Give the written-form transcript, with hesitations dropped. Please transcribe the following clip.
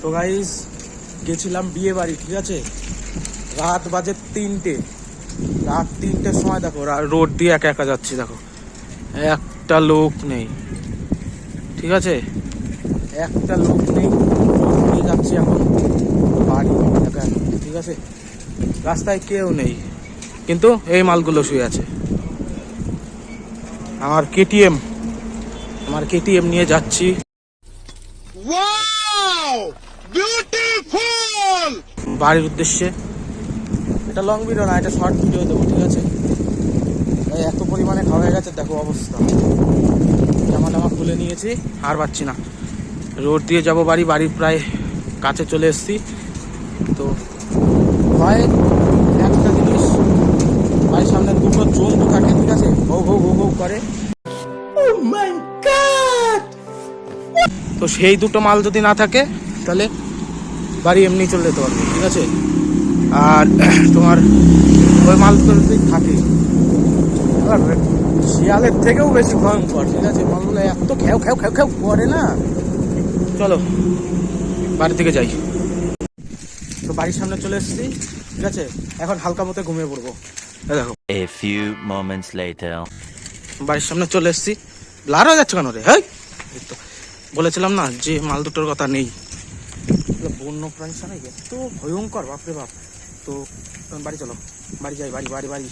তো গাইস গেছিলাম বিয়ে বাড়ি, ঠিক আছে? রাত বাজে 3টে, রাত 3টের সময় দেখো রোড দিয়ে একা একা যাচ্ছি, দেখো একটা লোক নেই, ঠিক আছে? একটা লোক নেই, রোড দিয়ে যাচ্ছি এখন বাড়ি একা একা, ঠিক আছে? রাস্তায় কেউ নেই, কিন্তু এই মালগুলো শুয়ে আছে। আমার কেটিএম নিয়ে যাচ্ছি বাড়ির উদ্দেশ্যে। এটা লং ভিডিও না, এটা শর্ট ভিডিও দেবো, ঠিক আছে? এত পরিমাণে খাওয়া হয়ে গেছে, দেখো অবস্থা। জামা টামা খুলে নিয়েছি, আর পাচ্ছি না। রোড দিয়ে যাবো বাড়ি, বাড়ির প্রায় কাছে চলে এসেছি। তো হয় একটা জিনিস, বাড়ির সামনে দুটো জন্তু থাকে, ঠিক আছে? হৌ হৌ হৌ হৌ করে। তো সেই দুটো মাল যদি না থাকে তাহলে বাড়ি এমনি চলে যেতে পারবে, ঠিক আছে? আর তোমার ওই মালগুলো যদি থাকে, শিয়ালের থেকেও বেশি ভয়ঙ্কর, ঠিক আছে? মালগুলো এত খেউ খেউ খেউ খেউ করে না। চলো বাড়ির দিকে যাই। তো বাড়ির সামনে চলে এসেছি, ঠিক আছে? এখন হালকা মতো ঘুমিয়ে পড়বো। দেখো A few moments later. বাড়ির সামনে চলে এসেছি। ব্লার হয়ে যাচ্ছে কেন রে? হ্যাঁ, বলেছিলাম না যে মাল দুটোর কথা নেই। বন্য প্রাণী এত ভয়ঙ্কর, বাপরে বাপ। তো বাড়ি চলো, বাড়ি যাই, বাড়ি বাড়ি বাড়ি।